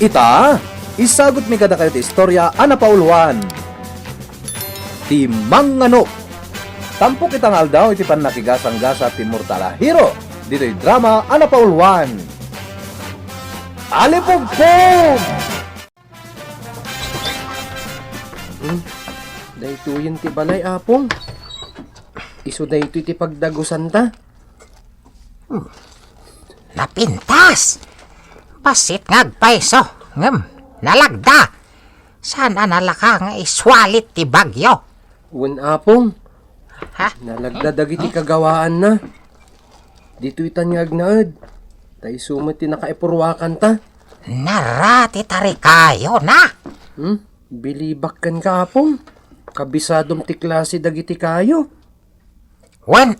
Ita, isagot mi kada kayo ti istorya ana pauluan. Ti Mangano. Tampok kitang aldaw iti panakigasang gasa ti Mortalahiro. Dito'y drama ana pauluan. Alipugpog! Daytoyen ti balay apong. Isu daytoy ti pagdagusan ta. Napintas! Pasit ngagpaiso, nalagda. Sana nalaka nga iswalit ti bagyo. Wen apong, Ha? nalagdadag iti kagawaan na. Dito'y tanyag naad. Tay sumat ti nakaipurwakan ta. Narati tari kayo na. Bilibak kan ka apong. Kabisadom ti klase dagiti kayo. Wen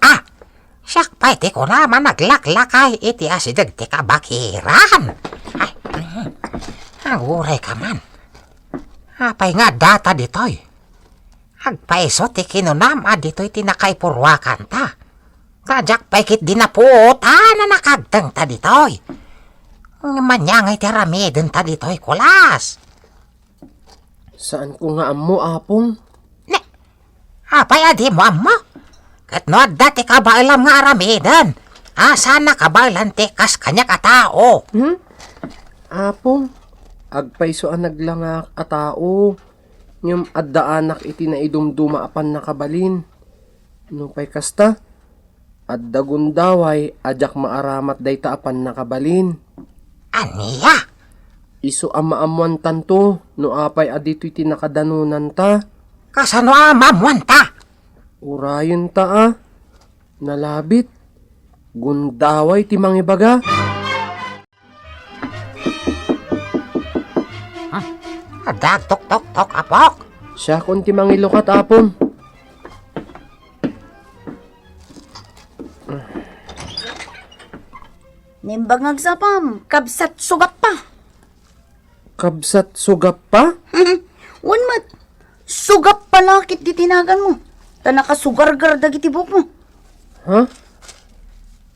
siyak pa iti ko naman naglaklakay iti asidag ti kabakiran. Ay, aguray ka man. Apay nga data ditoy. Agpaiso ti kinunam ditoy ti nakaipurwakan ta. Tadyak paikit dinapuot na nakagtang ta ditoy. Manyangay ti ramidin ta ditoy kulas. Saan ko nga amo apong? Ne, apay adi mo amo. Kat no dati kabailam nga aramidan. Sana kabailan ti kas kanya katao. Apong, agpaiso ang naglangak a tao. Ngam addaanak iti na idumduma apan nakabalin. No pay kasta, adda gundaway ajak maaramat dayta apan nakabalin. Aniya? Isu amaamuan tanto, no apay adito'y tinakadanunan ta. Kasano amamuan ta? Urayon ta nalabit. Gundaway ti mangibaga. Adag tok apok. Siya kon ti mangilukat apon. Nimbangag sapam, kabsat sugat pa. Kabsat sugap pa? Mat, sugap palakit di tinagan mo. Ta nakasugargar dagiti buhok mo. Ha?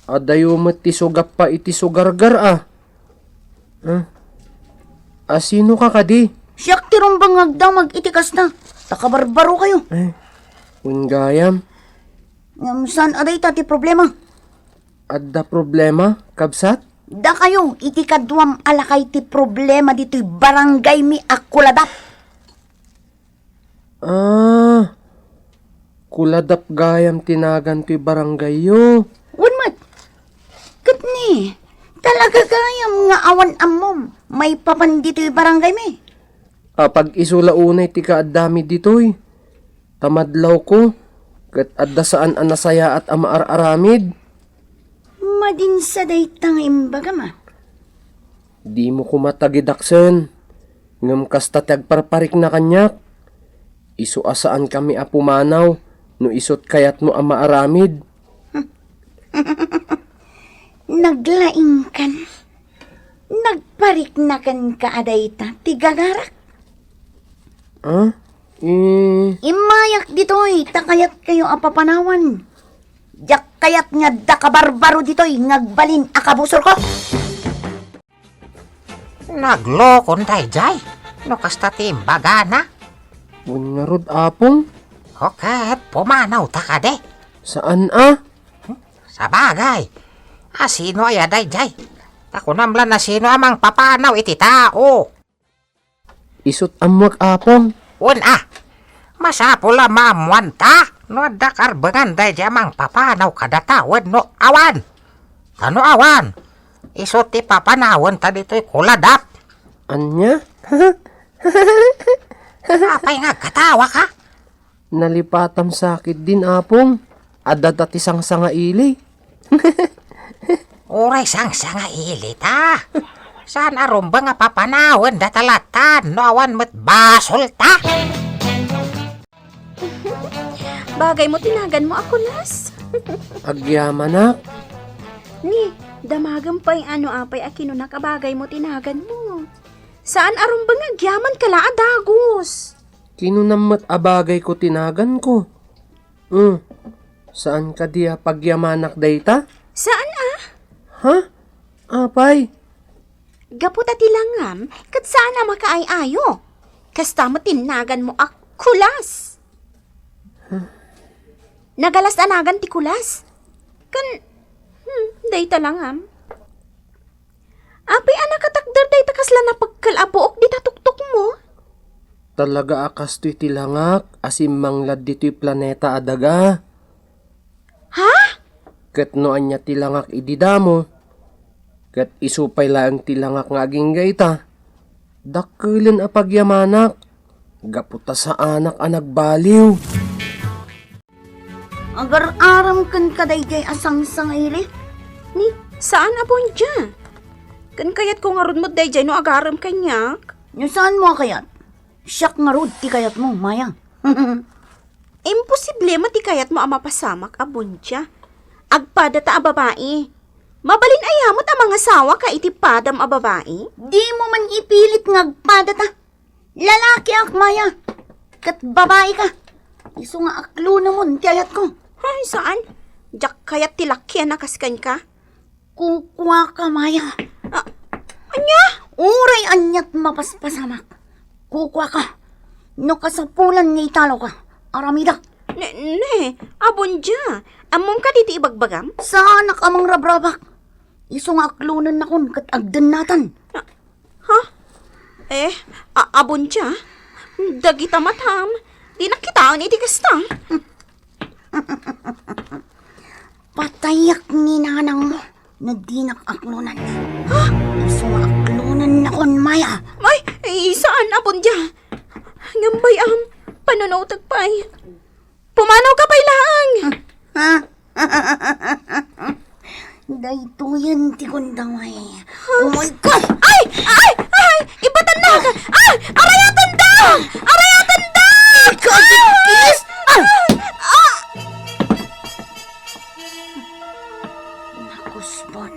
Adayo met ti sugap pa iti sugargar Asino ka kadi? Siyak ti rumbangag daw mag-itikas na. Takabarbaro kayo. Ungayam, Saan aday ta ti problema? adda problema, kabsat? Da kayo, iti kadwam alakay ti problema dito'y barangay mi akuladap. Kuladap gayam tinagan ti barangay yo. Mat, kat ni, talaga gayam nga awan amom. May papan dito'y barangay mi. Pag isulaunay ti kaadami ditoy. Tamadlaw ko, kat adda saan anasaya at amaar-aramid. Madinsa day tang imbaga ma. Di mo kumatagidaksen. Ngam kasta tagparparik na kanyak. Isu asaan kami apumanaw, no isot kayat mo amaaramid. Naglaing kan. Nagparik na kan kaaday ta, tigagarak. Imayak ditoy, takayat kayo apapanawan. Diyak kayat nga dakabarbaro ditoy, ngagbalin akabusor ko. Naglokon tayo jay. No kasta timbaga na. Bungarod apong, Okay, pumanaw ta ka de. saan Sa bagay. Sino ay aday jay? Tako namlan na sino amang papanaw iti tao. Isot amwag apong. Masapula mamuan ta. No dakar bengan day jamang papanaw kadatawan no awan. Ano awan? Isot ti papanawan ta dito'y kuladap. Anya? Apay nga katawa ka? Nalipatam sakit din apong. Adda ti sanga ili. Uray sang ilit ha. Saan arumba nga papanawan datalatan no awan met basol ta. Bagay mo tinagan mo ako, Las. Agyamanak. Ni, damagan pa yung apay akino nakabagay mo tinagan mo. Saan aron ba nga gyaman kala adagos? Kinunamat abagay ko tinagan ko. Saan ka diya pagyamanak dayta? Saan Ha? Apay? Gaputa tilangam, kat sana makaayayo. Kasta mo tinagan mo ak kulas. Nagalas anagan ti kulas. Kan, day talangam. Apay anak katakdar day takasla na pagkalabuok di tatuktok mo. Talaga akas to'y tilangak, asim manglad dito'y planeta adaga. Ha? Kat noan niya tilangak ididamo. Kat isupay lang tilangak nga aging gayta. Dakulin a pagyamanak. Gaputa sa anak a nagbaliw. Agar-aram kan kadayjay asang sangili. Ni, saan abon dyan? Kan kayat ko nga rod mo day dyan no agaram kanyak. Yung saan mo kayat? Siyak nga rod ti kayat mo, Maya. Imposible matikayat mo ang mapasamak abon dyan. Agpada ta a babae. Mabalin ayamot ang mga sawa ka itipadam a babae. Di mo man ipilit ngagpada ta. Lalaki ak, Maya. Kat babae ka. Iso nga aklo namon ti ayat ko. Ay, saan? Diyak kayat tilakyan nakaskan ka? Kukuha ka, Maya. Anya? Uray anyat mapaspasamak. Kukuha ka. No kasapulan nga italo ka. Aramida. Ne, abon dyan. Amom ka diti ibagbagam? Sa anak amang rabrabak. Iso nga aklunan na kun kat agdan natan. Ha? Abon dyan? Dagita matam. Di nakitaan iti kasta. Patayak ni nanang mo na di nakaklunan. Ha? Iso nga aklunan na kun, Maya. Ay, saan abon dyan? Ngambay panunaw tagpay. Pumanaw ka pa'y lang. Ha? Dahito yan ti kundaway. Oh my God! Ay! Ibatan na ka! Ay! Arayatan da! Arayatan da! Ikaw din kiss! Nakusbon.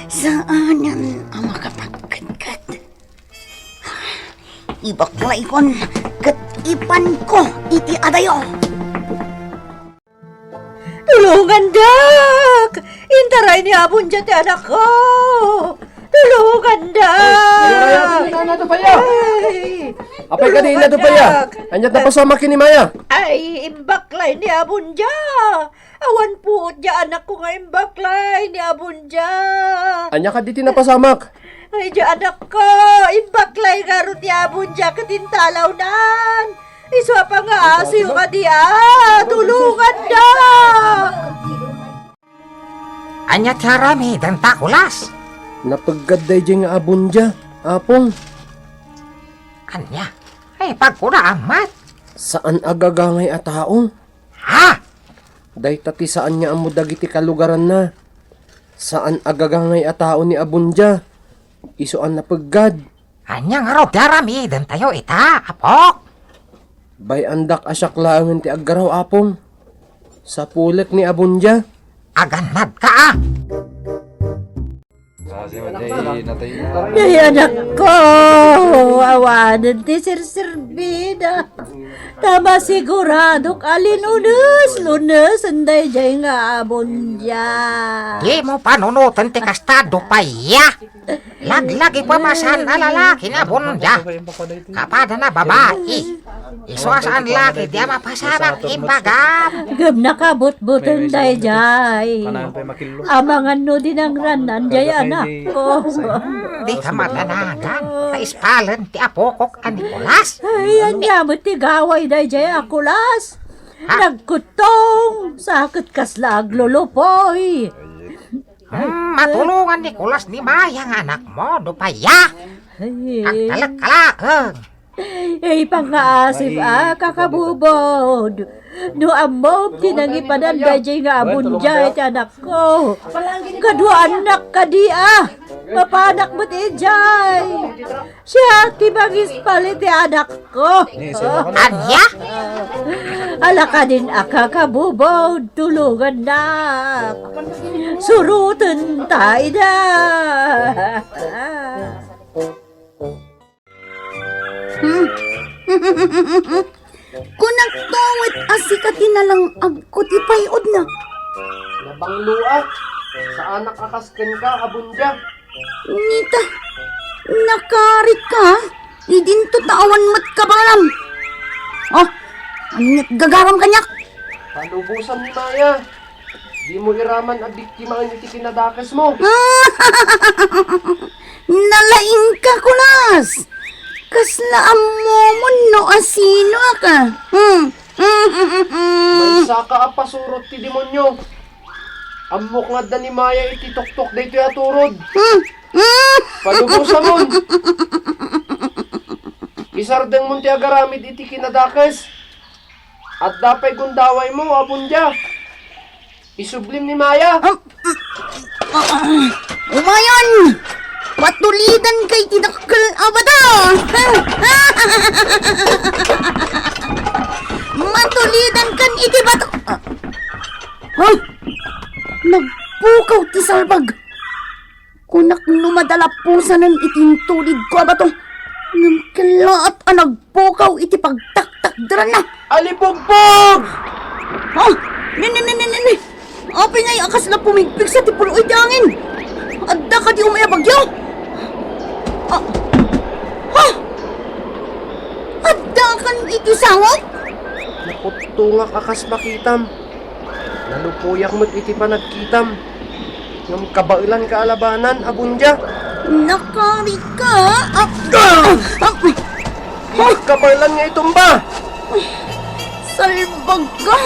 Saanan ang makapagkadkad? Ibaklay kon kat ipan ko iti adayo. Tulungan, Dak! Intaray ni Abon dyan ti anak ko! Tulungan, Dak! Ay! Apay ka din na to pa ya. Anyat na pasama kini Maya. Ay, imbaklay ni Abon dyan! Awan po dyan anak ko nga imbaklay ni Abon dyan! Anya ka diti na pasamak. Ay, dyan anak ko! Imbaklay nga ron ni Abon dyan katintalaw nan! Iswa pa nga asiyo ka diya! Tulungan, Dak! Anya charami dan takulas. Napaggadday dyan nga abon dya. Apong, Anya, ay pagkura amat. saan agagangay a tao? Ha? Day tati saan niya amo dagiti kalugaran na. Saan agagangay a tao ni abon dya? Isuan napaggad. Anya nga ro darami dan tayo ita, apok. Bay andak asyak laangan ti aggaraw apong. Sa pulek ni abon dya. Aganad ka Ay, anak ko! Awanan ti sirsirbida. Tama sigurado kalinunas, lunas, anday jay nga abon dyan. Di mo panunutan ti kastado pa ya. Laglagi pa masan na lalaki na bunda. Kapada na babae. Isuasaan laki di mapasabak imbagam. Gam nakabut-butan day jay. Amangan no din ang ranan jay anak ko. Di ka matanagan. Sa ispalan ti apokok ang Nicolas. Ay, anyamot ti gaway day jay akulas. Nagkutong, sakit kaslag lulupoy. Matulungan Nicolas ni Mayang anak mo dupaya. Ang Ay, kalak-kalakeng. pangaasif kakabubod. No amom, tinangipanan dajay nga abun dyan, anak ko. Kadwa anak ka di Mapanak mo ti dyan. Siya, tibagis palit ti anak ko. Anya? Ala ka din kakabubod, tulungan na. Surutan tayo na. Kung nagtuwit asikatin na lang agkot ipayod na. Nabang luak. Saan nakakasken ka, abundya? Nita, nakarit ka? Idinto tawan mat kabalam. Oh, anyat gagaram kanyak. Palubusan ni Maya. Di mo iraman a biktima ang iti kinadakas mo. Nalaing ka kunas. Kasla mo no asino ka. May saka a pasurot ti demonyo. Amok nga da ni Maya iti tuktok dito ya turod. Palubusan mo. Isardeng mo ti agaramid iti kinadakas. At dapay gundaway mo, abundya. Isublim ni Maya. Umayon! Matulidan kay tinakal abada! Matulidan kan iti bato! Nagpukaw ti salbag! Kunak numadalapusanan itintulid ko abato! Ngam kalaat ang nagpukaw iti pagtaktakdaran na! Alipugpog! Ni! Apay nga'y akas na pumigpig sa tipuloy di angin! Adda ka di umaya bagyo! Adda kan iti sangop! Nakutungak akas makitam. Nalupuyak mo't iti panagkitam. Ngam kabailan ka alabanan, abundya. Nakari ka! Kabailan nga itumba! Salbag ka!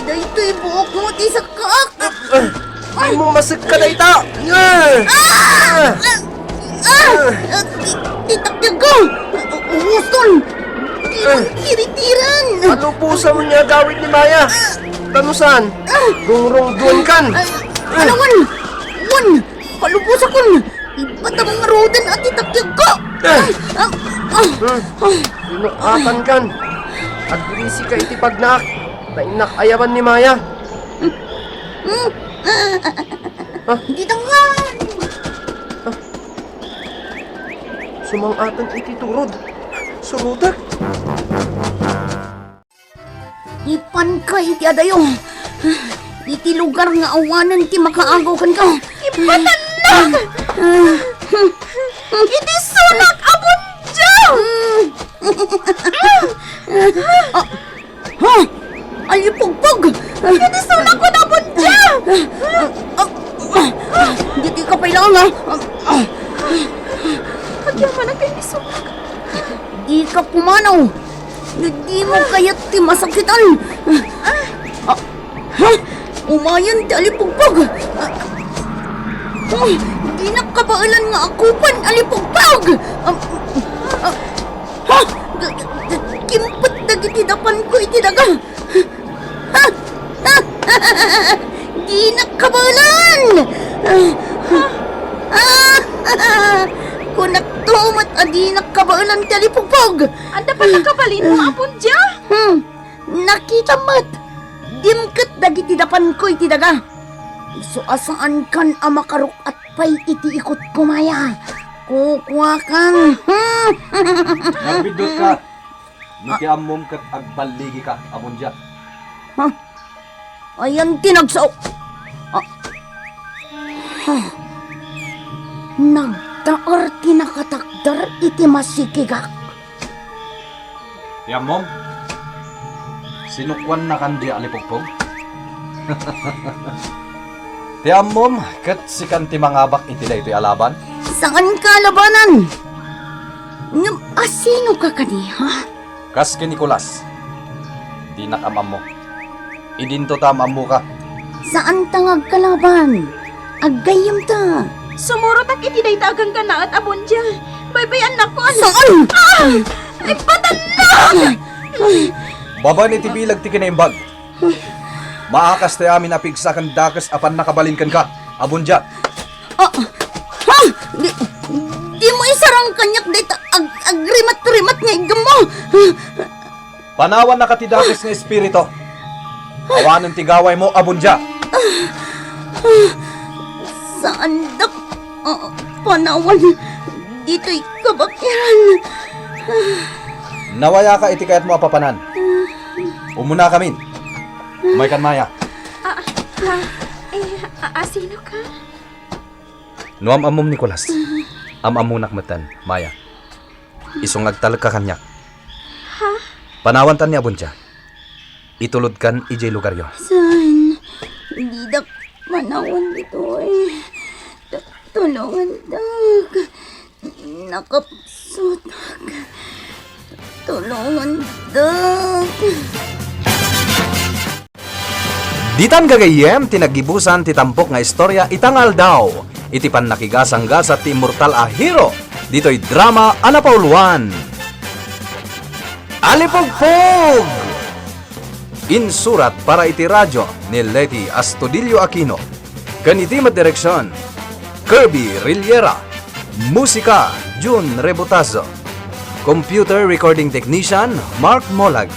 Dayto'y buok mo ti sa kaak! Ay mo masig ka na ita! Titakya ko! Uhuston! Tiri-tiran! Palupusan mo niya gawin ni Maya! Tanusan? Rungrong kan! Alawan! Wan! Palubusa kun! Iba't ang mga rodan at titakya ko! Inuatan kan! Agrisi ka iti pagnak! Tainak ayawan ni Maya! Dito nga! Sumangatan iti turod! Surudak! Ipan ka iti adayo! Iti lugar nga awanan ti makaagaw kan ka! Ipatan na! Iti sunak abundya! Alipugpog! Iti sunak ko na abundya! Diti ka pailang ha! Agyaman na kayo ni sunak. Di ka pumanaw! Di mo kaya't ti masakitan! Umayan ti alipugpog! Di nakabailan nga akupan alipugpog! Kimpot na gitidapan ko itidaga! Di nakabailan! Kunak tumat adi nakabailan ti alipugpog! Anda pa nakabalin mo, abundya? Nakita mat! Dimkat dagiti dapan ko iti daga. So asaan kan amakaruk at pay iti ikot kumaya. Kukwa kan. Nagbidot ka. Niti amom kat agbaligi ka, abundya. Ayan tinagsaw. Nagdaar tinakatakdar iti masikigak. Ti amom? Sinukwan na kandi alipugpog? Ti amom, kat si kanti mangabak iti ito'y alaban? Saan ka labanan? Ngam asino ka kaniha? Kas ki Nicolas. Di nakamam mo. Idinto tamam mo ka. Saan tangag kalaban? Aggayam ta. Sumurot ak iti daytagang ka na at abundya. Baybayan na ko. Saan? Ay, patan na! Baba ni tibilag ti kinaimbag. Maakas tayo amin apigsakan dakas apan nakabalin kan ka, abundya. Di mo isarang kanyak dito agrimat-rimat nga igam mo. Panawan na katidakas ng espirito. Awanan tigaway mo, abundya. Saan dak panawan dito'y kabakiran. Nawaya ka iti kayat mo apapanan. Umuna kamin. Umay kan Maya. Sino ka? Nuam amom Nicolas. Amunak matan, Maya. Isungag ka kanyak. Ha? Panawantan niya bunja. Itulod kan ijay lugar yo. San, hindi dak manawan dito eh. Tulungan dak. Nakapsot dak. Tulungan dak. Ditan gagayem tinagibusan ti tampok nga istorya itangal daw. Iti pan nakigasang-gasa ti immortal a hero. Dito'y drama Anapauluan. Alipugpug! Insurat para iti radyo ni Leti Astudillo Aquino. Kaniti direksyon Kirby Rillera. Musika June Rebutazo. Computer recording technician Mark Molag.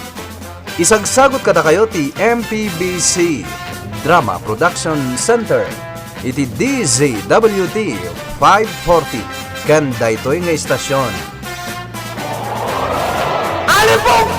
Isagsagot kada kayo ti MPBC Drama Production Center. Iti DZWT 540 kan daytoy nga istasyon. Alipong